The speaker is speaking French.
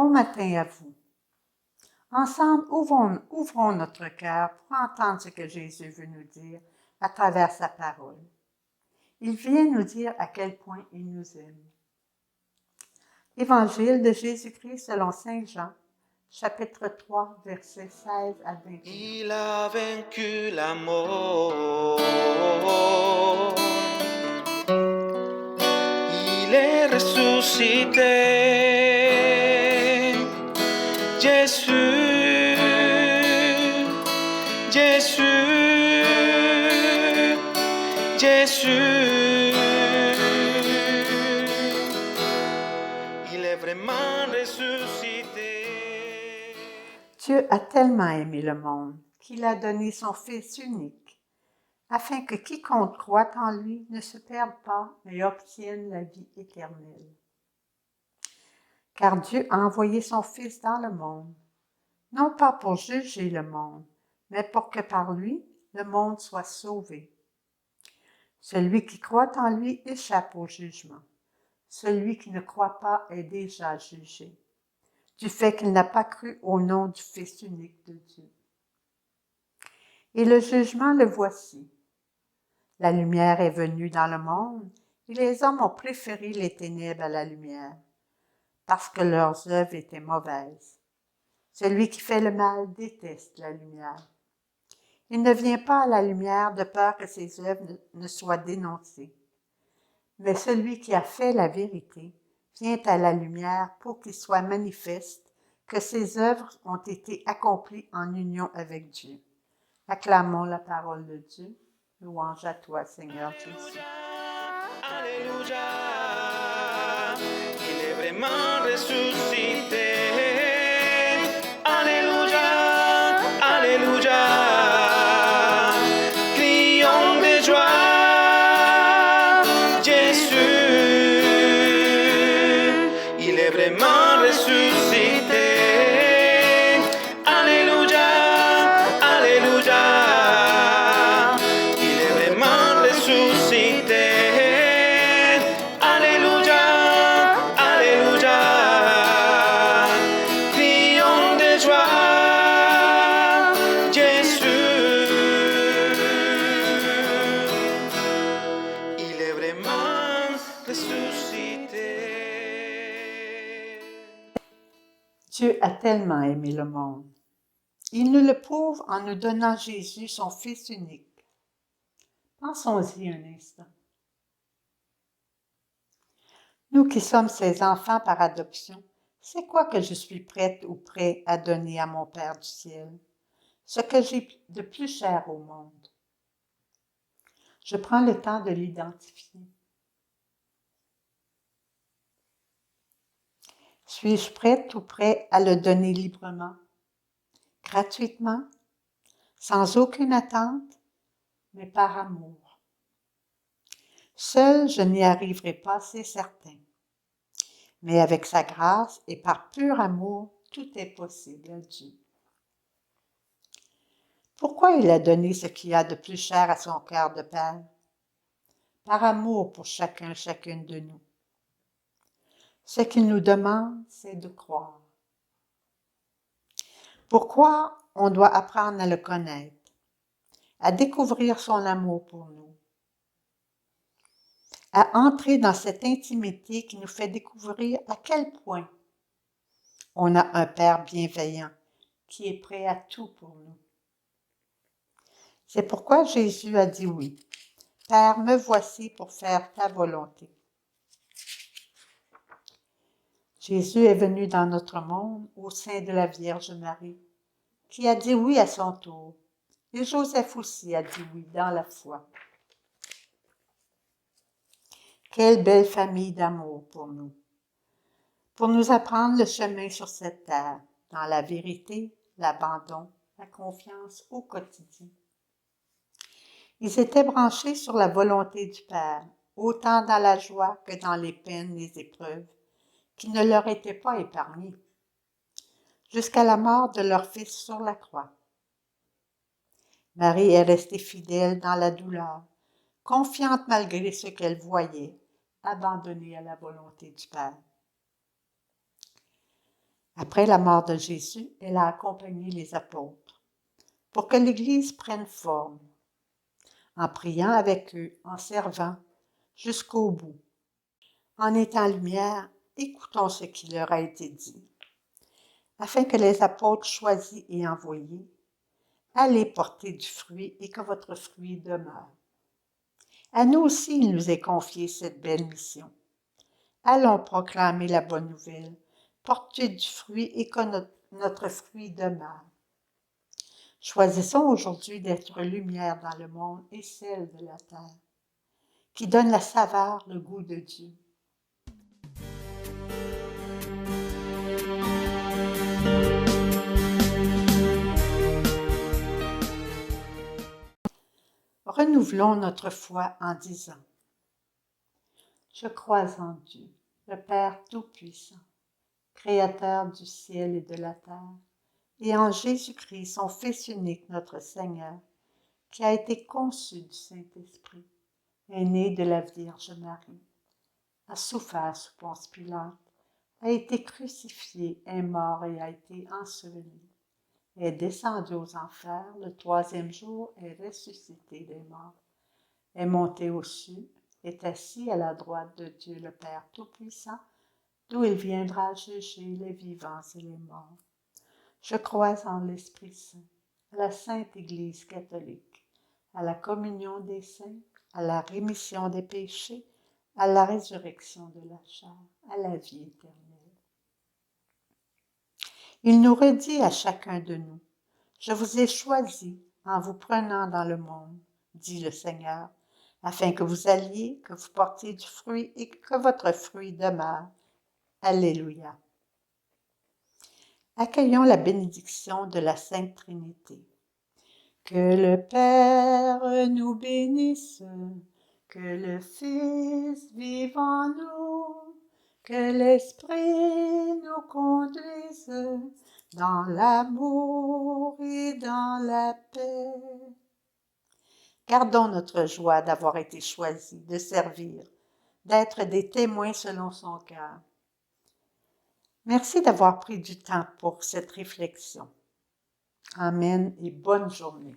Bon matin à vous. Ensemble, ouvrons notre cœur pour entendre ce que Jésus veut nous dire à travers sa parole. Il vient nous dire à quel point il nous aime. Évangile de Jésus-Christ selon Saint Jean, chapitre 3, versets 16 à 21. Il a vaincu la mort. Il est ressuscité. Jésus, Jésus, Jésus. Il est vraiment ressuscité. Dieu a tellement aimé le monde qu'il a donné son Fils unique, afin que quiconque croit en lui ne se perde pas, mais obtienne la vie éternelle. Car Dieu a envoyé son Fils dans le monde, non pas pour juger le monde, mais pour que par lui, le monde soit sauvé. Celui qui croit en lui échappe au jugement. Celui qui ne croit pas est déjà jugé, du fait qu'il n'a pas cru au nom du Fils unique de Dieu. Et le jugement le voici. La lumière est venue dans le monde, et les hommes ont préféré les ténèbres à la lumière, parce que leurs œuvres étaient mauvaises. Celui qui fait le mal déteste la lumière. Il ne vient pas à la lumière de peur que ses œuvres ne soient dénoncées. Mais celui qui a fait la vérité vient à la lumière pour qu'il soit manifeste que ses œuvres ont été accomplies en union avec Dieu. Acclamons la parole de Dieu. Louange à toi, Seigneur Jésus. Alléluia, il est vraiment ressuscité. Alléluia, Alléluia, crions de joie. Jésus, il est vraiment ressuscité. Alléluia, Alléluia, il est vraiment ressuscité. Alléluia, Alléluia, crions de joie. Jésus, il est vraiment ressuscité. Dieu a tellement aimé le monde. Il nous le prouve en nous donnant Jésus, son Fils unique. Pensons-y un instant. Nous qui sommes ses enfants par adoption, c'est quoi que je suis prête ou prêt à donner à mon Père du ciel? Ce que j'ai de plus cher au monde. Je prends le temps de l'identifier. Suis-je prête ou prêt à le donner librement, gratuitement, sans aucune attente, mais par amour? Seul, je n'y arriverai pas, c'est certain. Mais avec sa grâce et par pur amour, tout est possible à Dieu. Pourquoi il a donné ce qu'il y a de plus cher à son cœur de Père? Par amour pour chacune de nous. Ce qu'il nous demande, c'est de croire. Pour croire, on doit apprendre à le connaître, à découvrir son amour pour nous, à entrer dans cette intimité qui nous fait découvrir à quel point on a un Père bienveillant qui est prêt à tout pour nous. C'est pourquoi Jésus a dit oui. Père, me voici pour faire ta volonté. Jésus est venu dans notre monde au sein de la Vierge Marie, qui a dit oui à son tour. Et Joseph aussi a dit oui dans la foi. Quelle belle famille d'amour pour nous apprendre le chemin sur cette terre, dans la vérité, l'abandon, la confiance au quotidien. Ils étaient branchés sur la volonté du Père, autant dans la joie que dans les peines, les épreuves, qui ne leur étaient pas épargnées, jusqu'à la mort de leur Fils sur la croix. Marie est restée fidèle dans la douleur, confiante malgré ce qu'elle voyait, abandonnée à la volonté du Père. Après la mort de Jésus, elle a accompagné les apôtres pour que l'Église prenne forme, en priant avec eux, en servant jusqu'au bout. En étant lumière, écoutons ce qui leur a été dit, afin que les apôtres choisis et envoyés, allez porter du fruit et que votre fruit demeure. À nous aussi, il nous est confié cette belle mission. Allons proclamer la bonne nouvelle, porter du fruit et que notre fruit demeure. Choisissons aujourd'hui d'être lumière dans le monde et celle de la terre, qui donne la saveur, le goût de Dieu. Renouvelons notre foi en disant: Je crois en Dieu, le Père Tout-Puissant, Créateur du ciel et de la terre, et en Jésus-Christ, son Fils unique, notre Seigneur, qui a été conçu du Saint-Esprit, est né de la Vierge Marie, a souffert sous Ponce Pilate, a été crucifié, est mort et a été enseveli, est descendu aux enfers, le troisième jour est ressuscité des morts, est monté aux cieux, est assis à la droite de Dieu le Père Tout-Puissant, d'où il viendra juger les vivants et les morts. Je crois en l'Esprit Saint, à la Sainte Église catholique, à la communion des saints, à la rémission des péchés, à la résurrection de la chair, à la vie éternelle. Il nous redit à chacun de nous: Je vous ai choisi en vous prenant dans le monde, dit le Seigneur, afin que vous alliez, que vous portiez du fruit et que votre fruit demeure. Alléluia. Accueillons la bénédiction de la Sainte Trinité. Que le Père nous bénisse, que le Fils vive en nous, que l'Esprit nous conduise dans l'amour et dans la paix. Gardons notre joie d'avoir été choisis, de servir, d'être des témoins selon son cœur. Merci d'avoir pris du temps pour cette réflexion. Amen et bonne journée.